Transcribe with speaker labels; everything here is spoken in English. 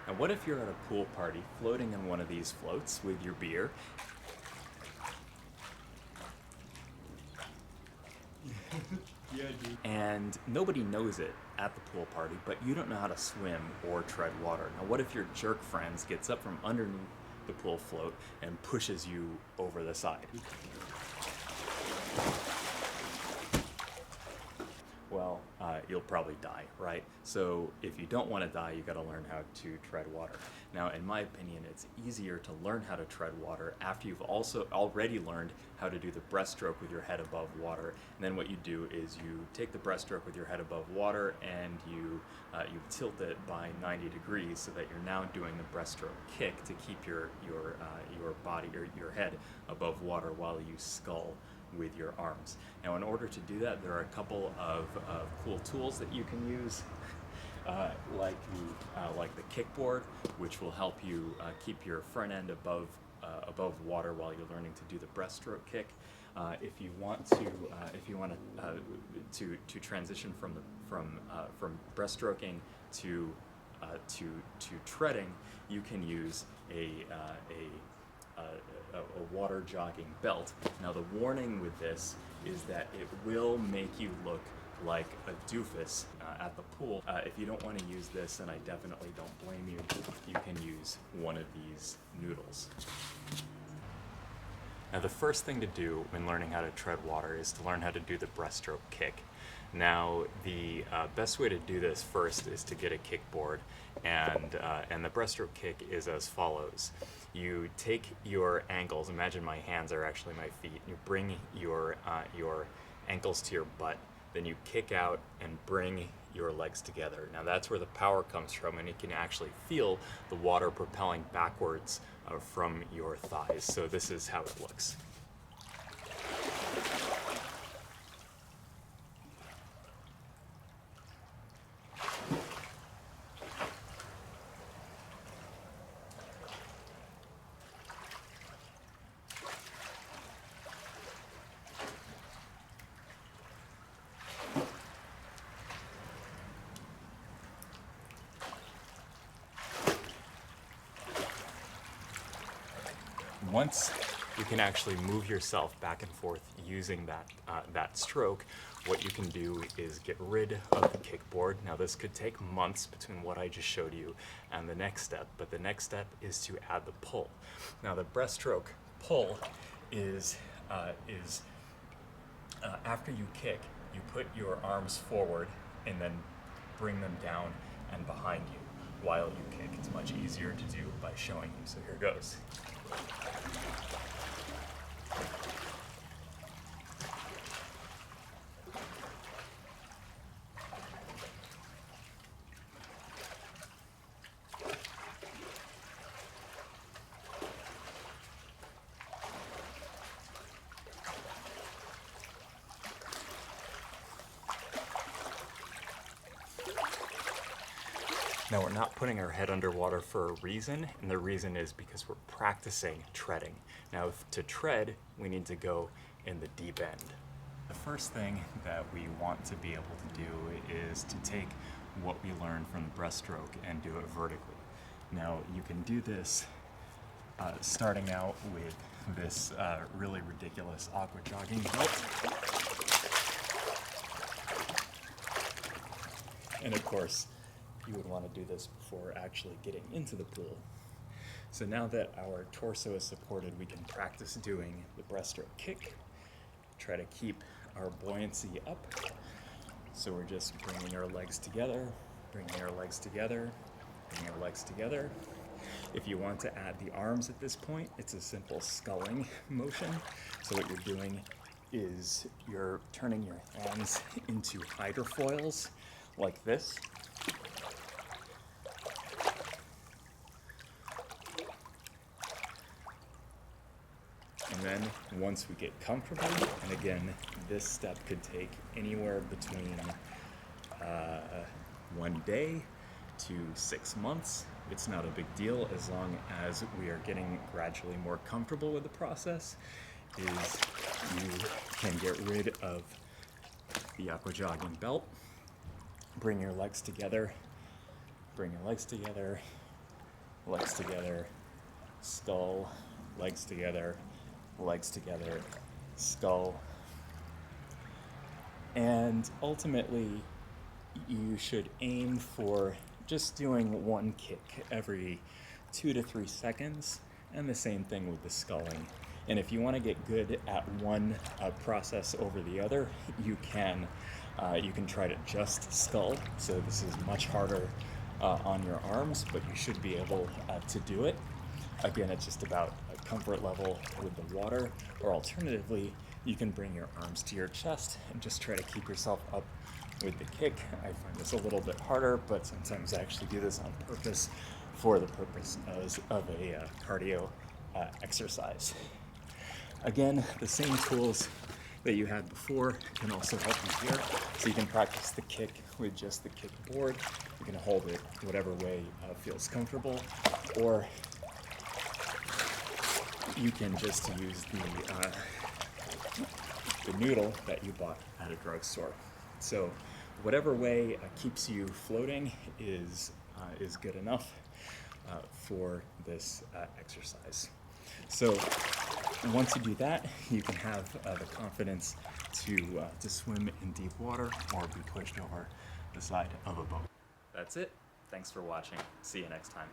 Speaker 1: Now what if you're at a pool party floating in one of these floats with your beer?
Speaker 2: Yeah, dude.
Speaker 1: And nobody knows it at the pool party, but you don't know how to swim or tread water. Now what if your jerk friends gets up from underneath the pool float and pushes you over the side? Well, you'll probably die, right? So if you don't want to die, you got to learn how to tread water. Now, in my opinion, it's easier to learn how to tread water after you've also already learned how to do the breaststroke with your head above water. And then what you do is you take the breaststroke with your head above water and you tilt it by 90 degrees so that you're now doing the breaststroke kick to keep your body or your head above water while you scull with your arms. Now in order to do that, there are a couple of cool tools that you can use, like the kickboard, which will help you keep your front end above water while you're learning to do the breaststroke kick. If you want to transition from breaststroking to treading, you can use a water jogging belt. Now the warning with this is that it will make you look like a doofus at the pool. If you don't want to use this, and I definitely don't blame you, you can use one of these noodles. Now the first thing to do when learning how to tread water is to learn how to do the breaststroke kick. Now the best way to do this first is to get a kickboard, and the breaststroke kick is as follows. You take your ankles, imagine my hands are actually my feet, you bring your ankles to your butt, then you kick out and bring your legs together. Now that's where the power comes from, and you can actually feel the water propelling backwards from your thighs. So this is how it looks. Once you can actually move yourself back and forth using that stroke, what you can do is get rid of the kickboard. Now this could take months between what I just showed you and the next step, but the next step is to add the pull. Now the breaststroke pull is after you kick, you put your arms forward and then bring them down and behind you while you kick. It's much easier to do by showing you, so here goes. Now we're not putting our head underwater for a reason, and the reason is because we're practicing treading. Now to tread, we need to go in the deep end. The first thing that we want to be able to do is to take what we learned from the breaststroke and do it vertically. Now you can do this starting out with this really ridiculous aqua jogging belt. And of course, you would want to do this before actually getting into the pool. So now that our torso is supported, we can practice doing the breaststroke kick, try to keep our buoyancy up. So we're just bringing our legs together, bringing our legs together, bringing our legs together. If you want to add the arms at this point, it's a simple sculling motion. So what you're doing is you're turning your hands into hydrofoils like this. And then once we get comfortable, and again, this step could take anywhere between 1 day to 6 months. It's not a big deal as long as we are getting gradually more comfortable with the process, is you can get rid of the aqua jogging belt, bring your legs together, bring your legs together, legs together, skull, legs together, skull. And ultimately, you should aim for just doing one kick every 2 to 3 seconds, and the same thing with the sculling. And if you want to get good at one process over the other, you can try to just scull. So this is much harder on your arms, but you should be able to do it. Again, it's just about a comfort level with the water, or alternatively, you can bring your arms to your chest and just try to keep yourself up with the kick. I find this a little bit harder, but sometimes I actually do this on purpose for the purpose of a cardio exercise. Again, the same tools that you had before can also help you here. So you can practice the kick with just the kick board. You can hold it whatever way feels comfortable, or you can just use the noodle that you bought at a drugstore. So whatever way keeps you floating is good enough for this exercise. So once you do that, you can have the confidence to swim in deep water or be pushed over the side of a boat. That's it. Thanks for watching. See you next time.